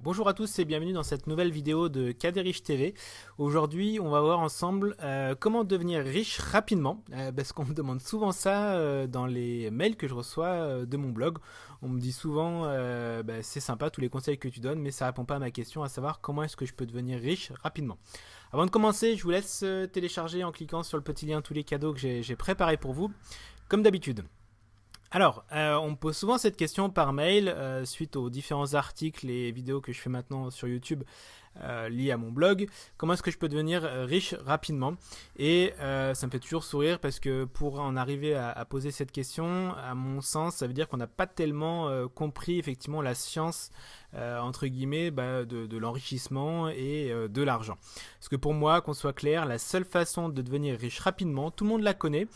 Bonjour à tous et bienvenue dans cette nouvelle vidéo de KDRiche TV. Aujourd'hui, on va voir ensemble comment devenir riche rapidement, parce qu'on me demande souvent ça dans les mails que je reçois de mon blog. On me dit souvent, c'est sympa tous les conseils que tu donnes, mais ça répond pas à ma question, à savoir comment est-ce que je peux devenir riche rapidement. Avant de commencer, je vous laisse télécharger en cliquant sur le petit lien tous les cadeaux que j'ai préparés pour vous, comme d'habitude. Alors, on me pose souvent cette question par mail suite aux différents articles et vidéos que je fais maintenant sur YouTube liés à mon blog. Comment est-ce que je peux devenir riche rapidement? Et ça me fait toujours sourire parce que pour en arriver à poser cette question, à mon sens, ça veut dire qu'on n'a pas tellement compris effectivement la science entre guillemets de l'enrichissement et de l'argent. Parce que pour moi, qu'on soit clair, la seule façon de devenir riche rapidement, tout le monde la connaît,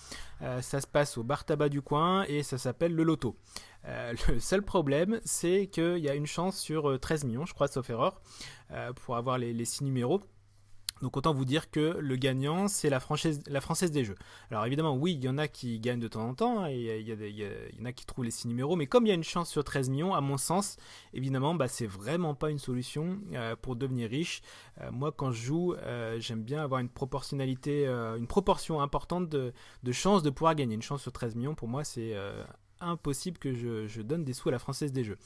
ça se passe au bar tabac du coin et ça s'appelle le loto. Le seul problème, c'est qu'il y a une chance sur 13 millions, je crois, sauf erreur, pour avoir les 6 numéros. Donc autant vous dire que le gagnant, c'est la Française des Jeux. Alors évidemment, oui, il y en a qui gagnent de temps en temps, et il y en a qui trouvent les 6 numéros, mais comme il y a une chance sur 13 millions, à mon sens, évidemment, c'est vraiment pas une solution pour devenir riche. Moi, quand je joue, j'aime bien avoir une proportionnalité, une proportion importante de chances de pouvoir gagner. Une chance sur 13 millions, pour moi, c'est impossible que je donne des sous à la Française des Jeux.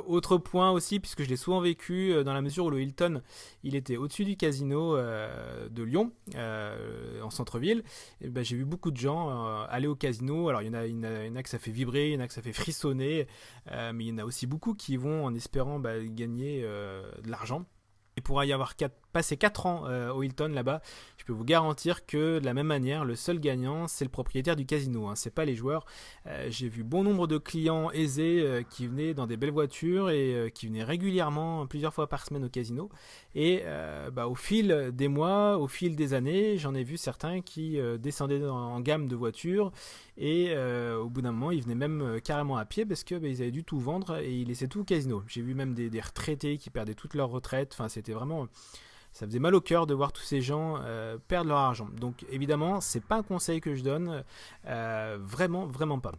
Autre point aussi, puisque je l'ai souvent vécu, dans la mesure où le Hilton il était au-dessus du casino de Lyon, en centre-ville, j'ai vu beaucoup de gens aller au casino. Alors il y en a que ça fait vibrer, il y en a que ça fait frissonner, mais il y en a aussi beaucoup qui vont en espérant gagner de l'argent. Et pour y avoir passé 4 ans au Hilton là-bas, je peux vous garantir que de la même manière, le seul gagnant, c'est le propriétaire du casino, c'est pas les joueurs. J'ai vu bon nombre de clients aisés qui venaient dans des belles voitures et qui venaient régulièrement, plusieurs fois par semaine au casino. Et au fil des mois, au fil des années, j'en ai vu certains qui descendaient en gamme de voitures et au bout d'un moment, ils venaient même carrément à pied parce que ils avaient dû tout vendre et ils laissaient tout au casino. J'ai vu même des retraités qui perdaient toute leur retraite. Enfin, c'était vraiment... Ça faisait mal au cœur de voir tous ces gens perdre leur argent. Donc évidemment, c'est pas un conseil que je donne, vraiment pas.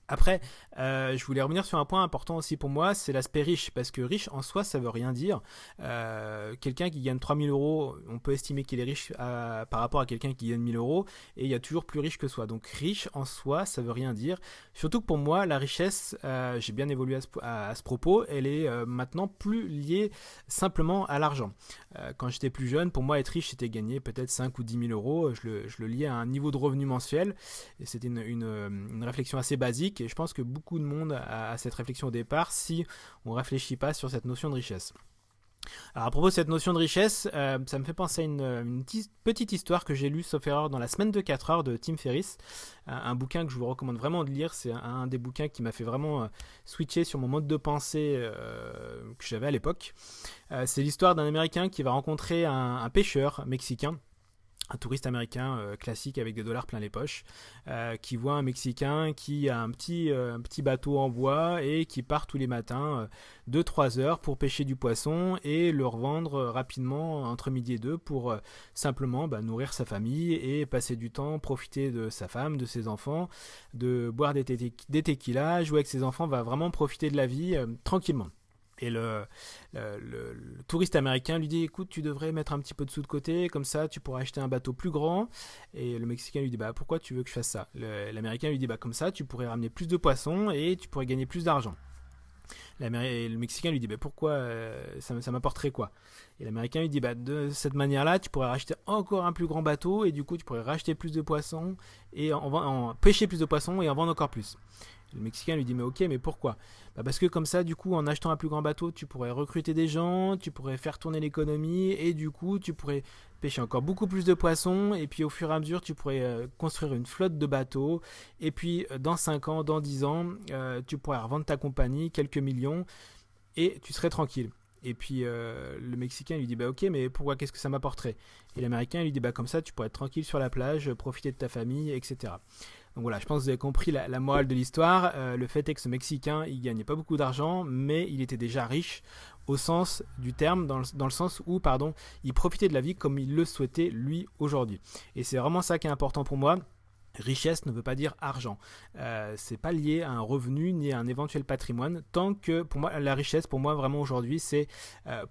Après, je voulais revenir sur un point important aussi pour moi, c'est l'aspect riche, parce que riche en soi, ça veut rien dire. Quelqu'un qui gagne 3000 euros, on peut estimer qu'il est riche par rapport à quelqu'un qui gagne 1000 euros, et il y a toujours plus riche que soi. Donc riche en soi, ça veut rien dire. Surtout que pour moi, la richesse, j'ai bien évolué à ce propos, elle est maintenant plus liée simplement à l'argent. Quand j'étais plus jeune, pour moi, être riche, c'était gagner peut-être 5 ou 10 000 euros. Je le liais à un niveau de revenu mensuel, et c'était une réflexion assez basique. Et je pense que beaucoup de monde a cette réflexion au départ si on ne réfléchit pas sur cette notion de richesse. Alors à propos de cette notion de richesse, ça me fait penser à une petite histoire que j'ai lue sauf erreur dans la semaine de 4 heures de Tim Ferriss, un bouquin que je vous recommande vraiment de lire. C'est un des bouquins qui m'a fait vraiment switcher sur mon mode de pensée que j'avais à l'époque. C'est l'histoire d'un Américain qui va rencontrer un pêcheur mexicain, un touriste américain classique avec des dollars plein les poches, qui voit un Mexicain qui a un petit bateau en bois et qui part tous les matins 2-3 heures pour pêcher du poisson et le revendre rapidement entre midi et 2 pour simplement nourrir sa famille et passer du temps, profiter de sa femme, de ses enfants, de boire des tequilas, jouer avec ses enfants, va vraiment profiter de la vie tranquillement. Et le touriste américain lui dit: écoute, tu devrais mettre un petit peu de sous de côté, comme ça tu pourras acheter un bateau plus grand. Et le Mexicain lui dit: pourquoi tu veux que je fasse ça? L'Américain lui dit: comme ça tu pourrais ramener plus de poissons et tu pourrais gagner plus d'argent. Et le Mexicain lui dit: pourquoi ça m'apporterait quoi? Et l'Américain lui dit: de cette manière-là, tu pourrais racheter encore un plus grand bateau et du coup tu pourrais racheter plus de poissons et en pêcher plus de poissons et en vendre encore plus. Le Mexicain lui dit: mais ok, mais pourquoi? Parce que comme ça, du coup, en achetant un plus grand bateau, tu pourrais recruter des gens, tu pourrais faire tourner l'économie et du coup, tu pourrais pêcher encore beaucoup plus de poissons et puis au fur et à mesure, tu pourrais construire une flotte de bateaux et puis dans 5 ans, dans 10 ans, tu pourrais revendre ta compagnie quelques millions et tu serais tranquille. Et puis le Mexicain lui dit: ok, mais pourquoi, qu'est-ce que ça m'apporterait? Et l'Américain lui dit: comme ça tu pourrais être tranquille sur la plage, profiter de ta famille, etc. Donc voilà, je pense que vous avez compris la morale de l'histoire. Le fait est que ce Mexicain, il gagnait pas beaucoup d'argent, mais il était déjà riche au sens du terme, dans le sens où, il profitait de la vie comme il le souhaitait lui aujourd'hui. Et c'est vraiment ça qui est important pour moi. Richesse ne veut pas dire argent. C'est pas lié à un revenu ni à un éventuel patrimoine. Tant que pour moi, la richesse, pour moi vraiment aujourd'hui, c'est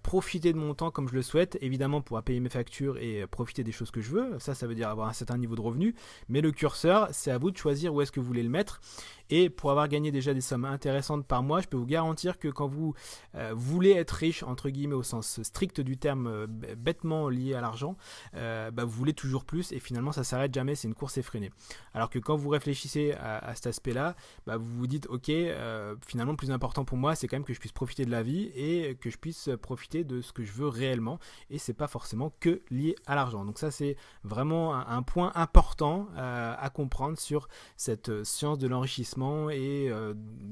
profiter de mon temps comme je le souhaite. Évidemment, pour payer mes factures et profiter des choses que je veux. Ça veut dire avoir un certain niveau de revenu. Mais le curseur, c'est à vous de choisir où est-ce que vous voulez le mettre. Et pour avoir gagné déjà des sommes intéressantes par mois, je peux vous garantir que quand vous voulez être riche, entre guillemets, au sens strict du terme, bêtement lié à l'argent, vous voulez toujours plus et finalement ça s'arrête jamais, c'est une course effrénée. Alors que quand vous réfléchissez à cet aspect-là, vous vous dites ok, finalement le plus important pour moi c'est quand même que je puisse profiter de la vie et que je puisse profiter de ce que je veux réellement et c'est pas forcément que lié à l'argent. Donc ça c'est vraiment un point important à comprendre sur cette science de l'enrichissement et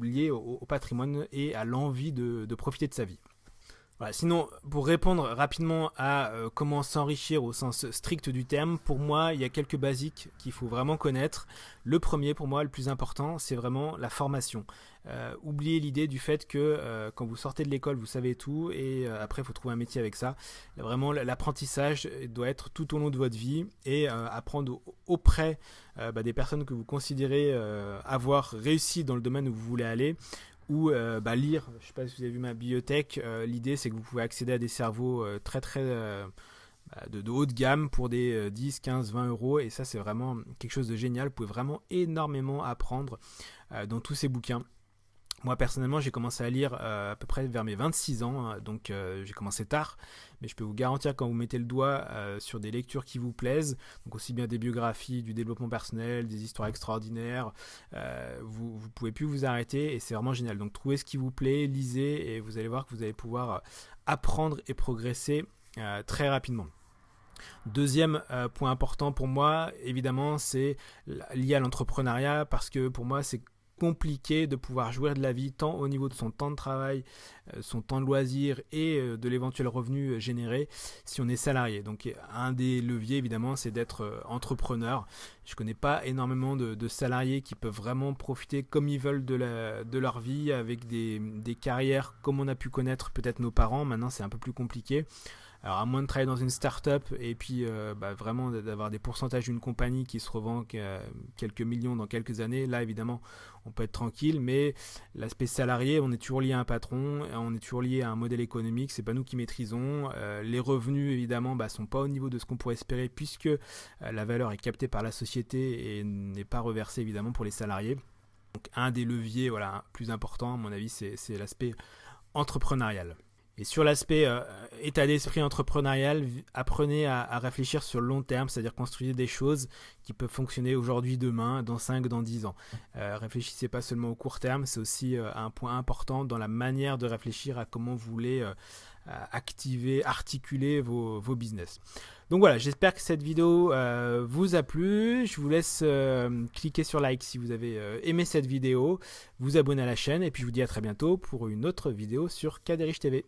lié au patrimoine et à l'envie de profiter de sa vie. Voilà, sinon, pour répondre rapidement à comment s'enrichir au sens strict du terme, pour moi, il y a quelques basiques qu'il faut vraiment connaître. Le premier, pour moi, le plus important, c'est vraiment la formation. Oubliez l'idée du fait que quand vous sortez de l'école, vous savez tout et après, il faut trouver un métier avec ça. Vraiment, l'apprentissage doit être tout au long de votre vie et apprendre auprès des personnes que vous considérez avoir réussi dans le domaine où vous voulez aller. Ou lire, je ne sais pas si vous avez vu ma bibliothèque, l'idée c'est que vous pouvez accéder à des cerveaux de haut de gamme pour des 10, 15, 20 euros et ça c'est vraiment quelque chose de génial, vous pouvez vraiment énormément apprendre dans tous ces bouquins. Moi personnellement j'ai commencé à lire à peu près vers mes 26 ans, donc j'ai commencé tard, mais je peux vous garantir quand vous mettez le doigt sur des lectures qui vous plaisent, donc aussi bien des biographies, du développement personnel, des histoires extraordinaires, vous ne pouvez plus vous arrêter et c'est vraiment génial. Donc trouvez ce qui vous plaît, lisez et vous allez voir que vous allez pouvoir apprendre et progresser très rapidement. Deuxième point important pour moi, évidemment, c'est lié à l'entrepreneuriat parce que pour moi c'est compliqué de pouvoir jouir de la vie tant au niveau de son temps de travail, son temps de loisir et de l'éventuel revenu généré si on est salarié. Donc un des leviers évidemment c'est d'être entrepreneur. Je connais pas énormément de salariés qui peuvent vraiment profiter comme ils veulent de leur vie avec des carrières comme on a pu connaître peut-être nos parents. Maintenant c'est un peu plus compliqué. Alors à moins de travailler dans une start-up et puis vraiment d'avoir des pourcentages d'une compagnie qui se revend quelques millions dans quelques années, là évidemment on peut être tranquille, mais l'aspect salarié, on est toujours lié à un patron, on est toujours lié à un modèle économique, c'est pas nous qui maîtrisons. Les revenus évidemment sont pas au niveau de ce qu'on pourrait espérer puisque la valeur est captée par la société et n'est pas reversée évidemment pour les salariés. Donc un des leviers plus importants à mon avis c'est l'aspect entrepreneurial. Et sur l'aspect état d'esprit entrepreneurial, apprenez à réfléchir sur le long terme, c'est-à-dire construire des choses qui peuvent fonctionner aujourd'hui, demain, dans 5, dans 10 ans. Réfléchissez pas seulement au court terme, c'est aussi un point important dans la manière de réfléchir à comment vous voulez activer, articuler vos business. Donc voilà, j'espère que cette vidéo vous a plu. Je vous laisse cliquer sur like si vous avez aimé cette vidéo, vous abonner à la chaîne et puis je vous dis à très bientôt pour une autre vidéo sur Kaderich TV.